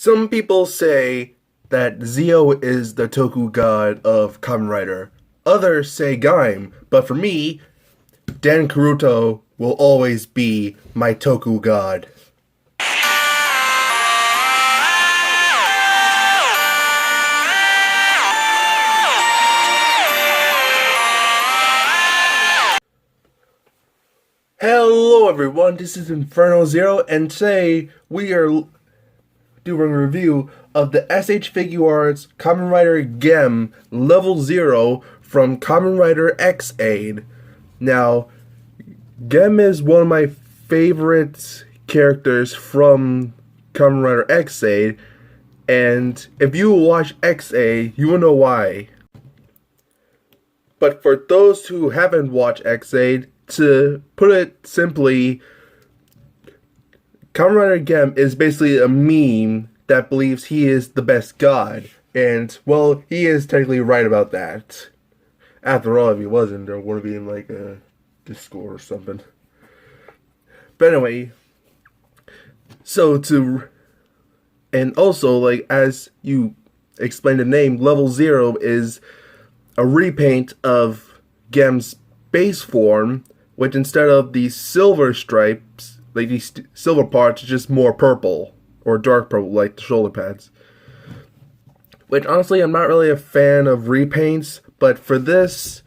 Some people say that Zio is the Toku god of Kamen Rider. Others say Genm, but for me, Dan Karuto will always be my Toku god. Hello everyone, this is Inferno Zero, and today we are doing a review of the SH Figuarts Kamen Rider Genm Level 0 from Kamen Rider X-Aid. Now, Genm is one of my favorite characters from Kamen Rider X-Aid, and if you watch X-Aid, you will know why. But for those who haven't watched X-Aid, to put it simply, Kamen Rider Genm is basically a meme that believes he is the best god. And, well, he is technically right about that. After all, if he wasn't, there would be like a Discord or something. But anyway, and also, like, as you explained the name, Level 0 is a repaint of Gem's base form, which instead of these silver stripes, like these silver parts, is just more purple, or dark purple, like the shoulder pads. Which, honestly, I'm not really a fan of repaints, but for this,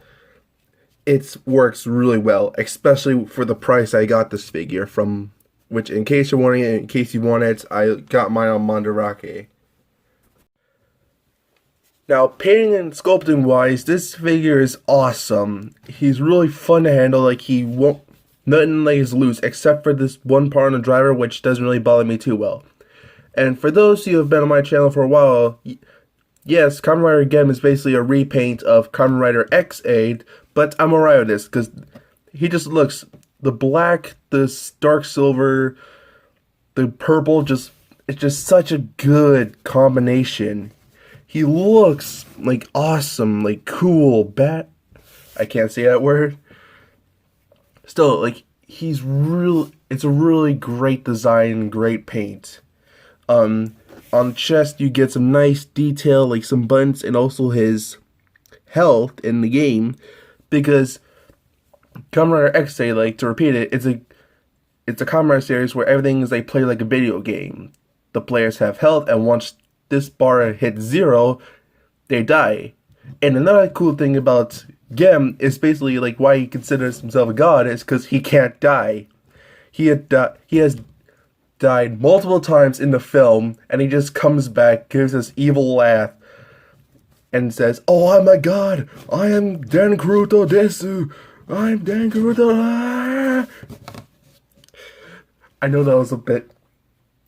it works really well, especially for the price I got this figure from, which, in case you're wondering, in case you want it, I got mine on Mandarake. Now, painting and sculpting wise, this figure is awesome. He's really fun to handle, like he won't, nothing lays loose except for this one part on the driver, which doesn't really bother me too well. And for those who have been on my channel for a while, yes, Kamen Rider Genm is basically a repaint of Kamen Rider X-Aid, but I'm alright with this, because he just looks, the black, the dark silver, the purple, it's just such a good combination. He looks like awesome, like cool, I can't say that word. Still, like, it's a really great design, great paint. On the chest, you get some nice detail, like some buttons, and also his health in the game, because Kamen Rider X-Aid, like, to repeat it, it's a Kamen Rider series where everything is like played like a video game. The players have health, and once this bar hits 0, they die. And another cool thing about Genm is basically like why he considers himself a god is because he can't die. He has died multiple times in the film, and he just comes back, gives this evil laugh, and says, "Oh, I'm a god! I am Dan Karuto desu! I'm Dan Karuto!" Ah! I know that was a bit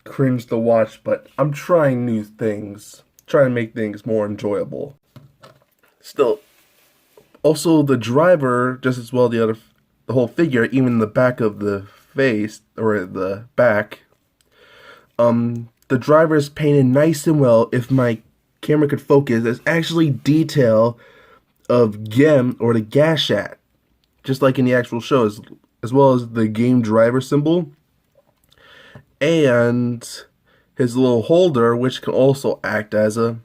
cringe to watch, but I'm trying new things, trying to make things more enjoyable. Still, also the driver, just as well the whole figure, even the back of the face, or the back, the driver is painted nice and well. If my camera could focus, there's actually detail of Genm, or the Gashat, just like in the actual show, as well as the game driver symbol, and his little holder, which can also act as a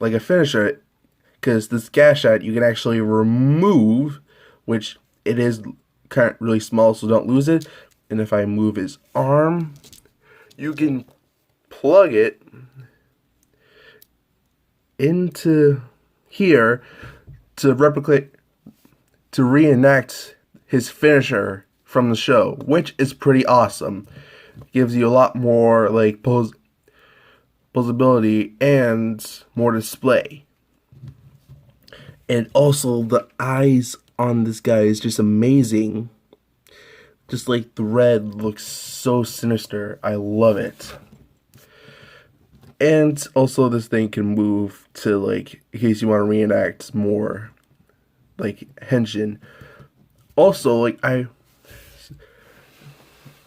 like a finisher, because this Gashat you can actually remove, which it is kind of really small, so don't lose it. And if I move his arm, you can plug it into here to reenact his finisher from the show, which is pretty awesome. Gives you a lot more like posability and more display. And also the eyes on this guy is just amazing. Just like the red looks so sinister. I love it. And also this thing can move to, like, in case you want to reenact more like henshin. Also, like,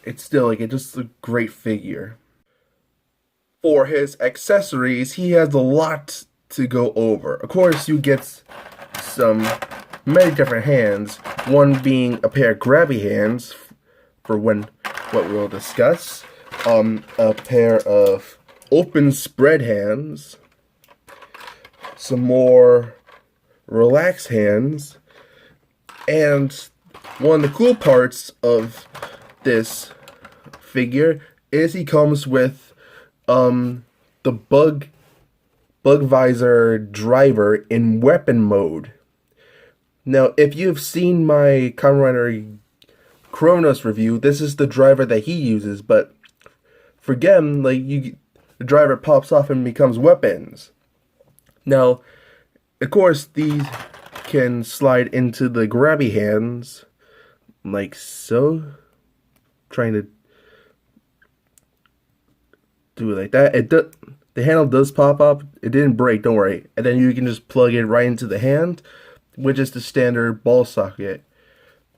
it's still like, it's just a great figure. For his accessories, he has a lot to go over. Of course, you get many different hands, one being a pair of grabby hands for what we'll discuss. a pair of open spread hands, some more relaxed hands, and one of the cool parts of this figure is he comes with the bug visor driver in weapon mode. Now, if you've seen my Kamen Rider Kronos review, this is the driver that he uses, but for Genm, the driver pops off and becomes weapons. Now, of course, these can slide into the grabby hands, like so. Trying to do it like that. The handle does pop up. It didn't break, don't worry. And then you can just plug it right into the hand, which is the standard ball socket,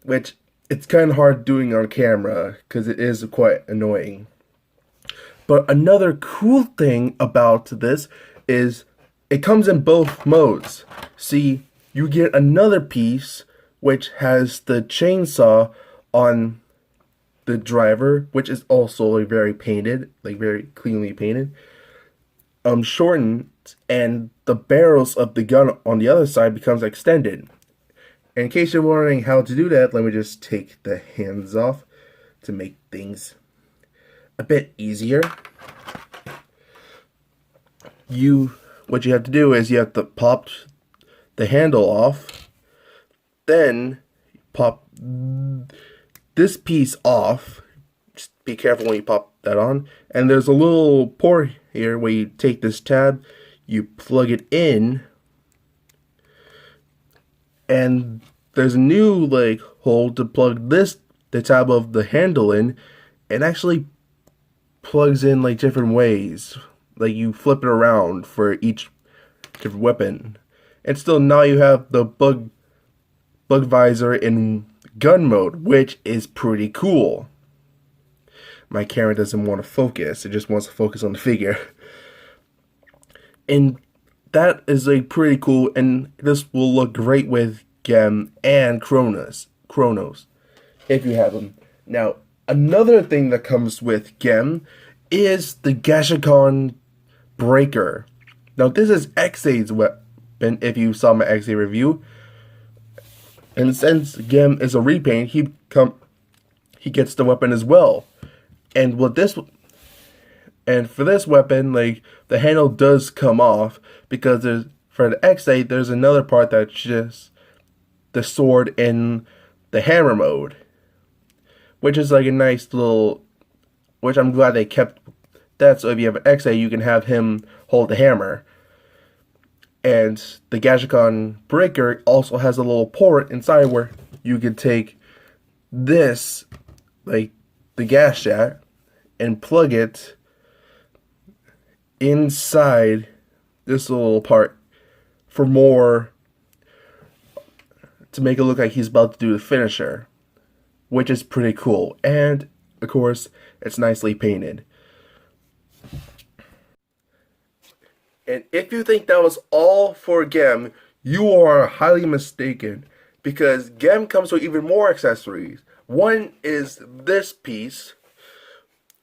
which it's kind of hard doing on camera because it is quite annoying. But another cool thing about this is it comes in both modes. See, you get another piece which has the chainsaw on the driver, which is also very painted, very cleanly painted, shortened, and the barrels of the gun on the other side becomes extended. And in case you're wondering how to do that, let me just take the hands off to make things a bit easier. What you have to do is you have to pop the handle off, then pop this piece off. Just be careful when you pop that on. And there's a little port here where you take this tab, you plug it in, and there's a new hole to plug the tab of the handle in. It actually plugs in different ways. You flip it around for each different weapon. And still, now you have the bug visor in gun mode, which is pretty cool. My camera doesn't want to focus. It just wants to focus on the figure. And that is pretty cool, and this will look great with Genm and Kronos, if you have them. Now, another thing that comes with Genm is the Gashikon breaker. Now, this is X-Aid's weapon, if you saw my X-Aid review. And since Genm is a repaint, he gets the weapon as well. And for this weapon, the handle does come off, because for the X-Aid, there's another part that's just the sword in the hammer mode, which is a nice little, which I'm glad they kept that, so if you have an X-Aid, you can have him hold the hammer. And the Gashikon breaker also has a little port inside where you can take this, the gas jet, and plug it inside this little part for more, to make it look like he's about to do the finisher, which is pretty cool. And of course, it's nicely painted. And if you think that was all for Genm, you are highly mistaken, because Genm comes with even more accessories. One is this piece,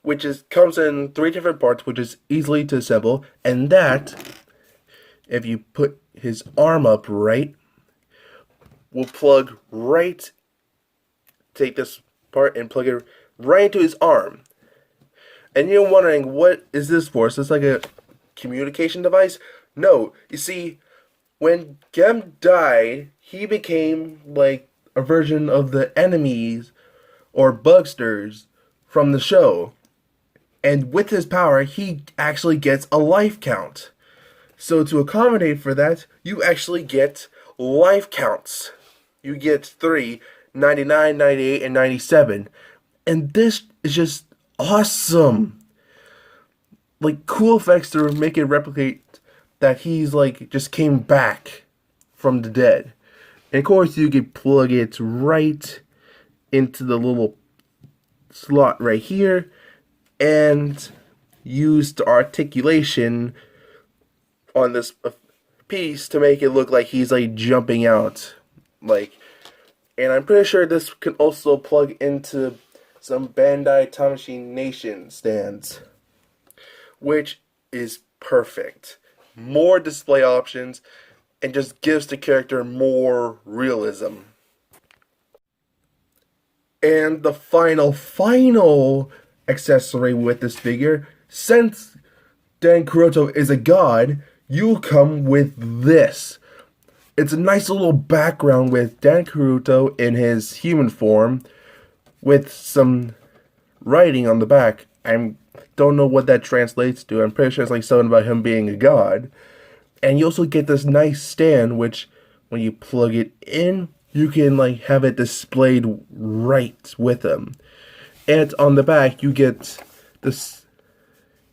which comes in 3 different parts, which is easily to assemble, and that, if you put his arm up right, will plug right, take this part and plug it right into his arm. And you're wondering, what is this for? Is this a communication device? No, you see, when Genm died, he became a version of the enemies or bugsters from the show. And with his power, he actually gets a life count. So to accommodate for that, you actually get life counts. You get 3, 99, 98, and 97. And this is just awesome. Cool effects to make it replicate that he's just came back from the dead. And of course, you can plug it right into the little slot right here and use the articulation on this piece to make it look like he's jumping out. And I'm pretty sure this can also plug into some Bandai Tamashii Nation stands, which is perfect. More display options and just gives the character more realism. And the final accessory with this figure, since Dan Kuroto is a god, you come with this. It's a nice little background with Dan Kuroto in his human form with some writing on the back. I don't know what that translates to. I'm pretty sure it's like something about him being a god. And you also get this nice stand, which when you plug it in, you can like have it displayed right with him. And on the back, you get this.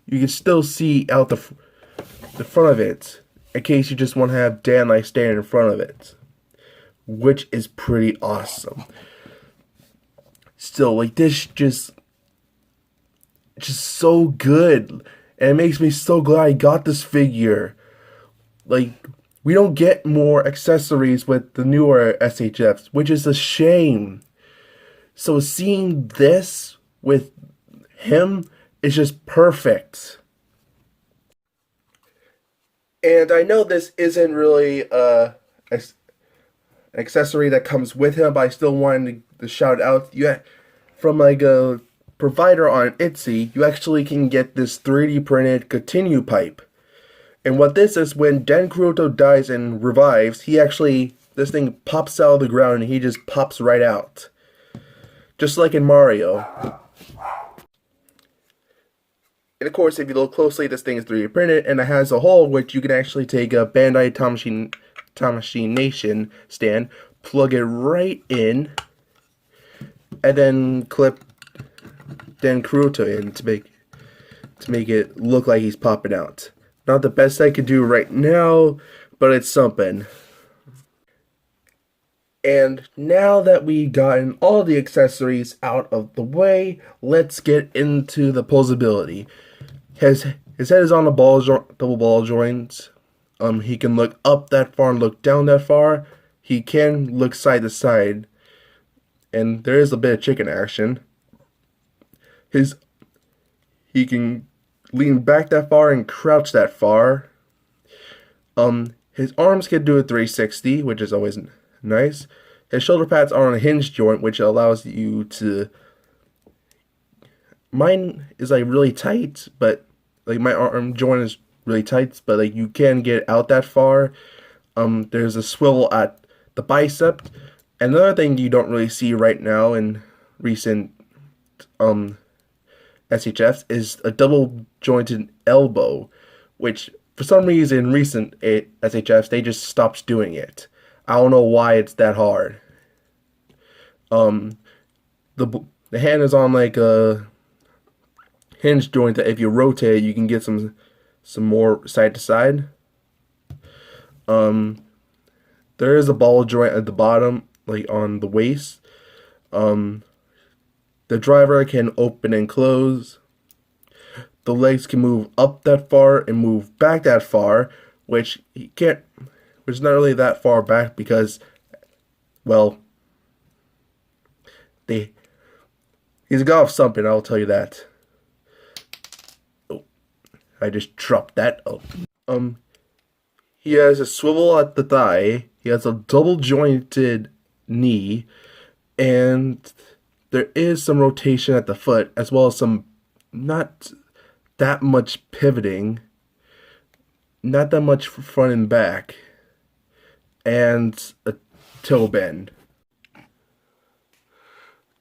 You can still see out the front of it, in case you just want to have Dan like stand in front of it, which is pretty awesome. Still, like this, just so good, and it makes me so glad I got this figure. Like, we don't get more accessories with the newer SHFs, which is a shame. So seeing this with him is just perfect. And I know this isn't really an accessory that comes with him, but I still wanted to shout out. From like a provider on Etsy, you actually can get this 3D printed continue pipe. And what this is, when Dan Kuroto dies and revives, this thing pops out of the ground and he just pops right out. Just like in Mario. And of course, if you look closely, this thing is 3D printed and it has a hole which you can actually take a Bandai Tamashii Nation stand, plug it right in, and then clip Dan Kuroto in to make it look like he's popping out. Not the best I could do right now, but it's something. And now that we've gotten all the accessories out of the way, let's get into the posability. His head is on a double ball joint. He can look up that far and look down that far. He can look side to side. And there is a bit of chicken action. He can lean back that far and crouch that far. His arms can do a 360, which is always nice. His shoulder pads are on a hinge joint, which allows you to. Mine is like really tight, but like my arm joint is really tight, but like you can get out that far. There's a swivel at the bicep. Another thing you don't really see right now in recent SHFs is a double jointed elbow, which for some reason in recent SHFs they just stopped doing it. I don't know why it's that hard. The hand is on like a hinge joint that if you rotate it, you can get some more side to side. There is a ball joint at the bottom, like on the waist. The driver can open and close. The legs can move up that far and move back that far, which is not really that far back because, well, he's a god of something, I'll tell you that. Oh, I just dropped that. Oh. He has a swivel at the thigh. He has a double jointed knee, and there is some rotation at the foot, as well as some not that much pivoting, not that much front and back, and a toe bend.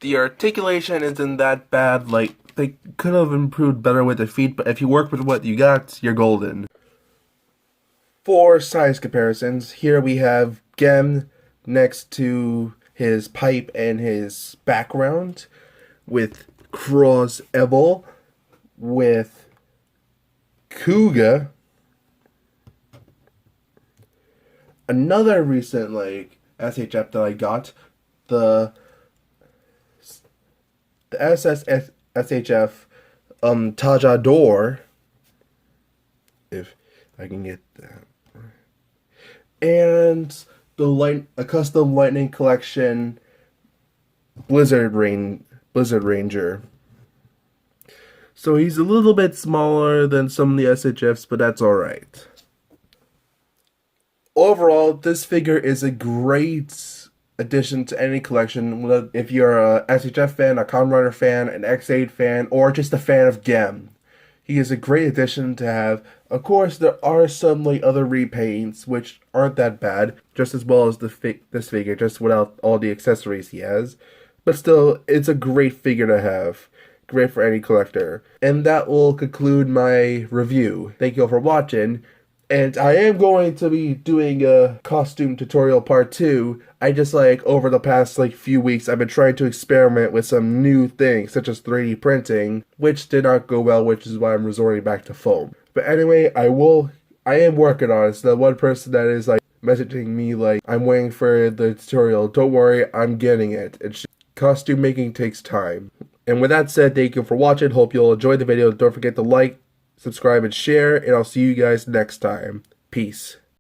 The articulation isn't that bad. Like, they could have improved better with the feet, but if you work with what you got, you're golden. For size comparisons, here we have Genm next to his pipe and his background, with Cross Ebel, with Kuga. Another recent like SHF that I got, the SHF Tajador, if I can get that, and a custom Lightning Collection Blizzard Rain Blizzard Ranger. So he's a little bit smaller than some of the SHFs, but that's alright. Overall, this figure is a great addition to any collection. If you're a SHF fan, a Kamen Rider fan, an X8 fan, or just a fan of Genm, he is a great addition to have. Of course, there are some like other repaints which aren't that bad, just as well as this figure, just without all the accessories he has. But still, it's a great figure to have. Great for any collector. And that will conclude my review. Thank you all for watching. And I am going to be doing a costume tutorial part 2. I just over the past few weeks I've been trying to experiment with some new things such as 3D printing, which did not go well, which is why I'm resorting back to foam. But anyway, I am working on it. So the one person that is messaging me I'm waiting for the tutorial, don't worry, I'm getting it. Costume making takes time. And with that said, thank you for watching. Hope you'll enjoy the video. Don't forget to like, subscribe, and share, and I'll see you guys next time. Peace.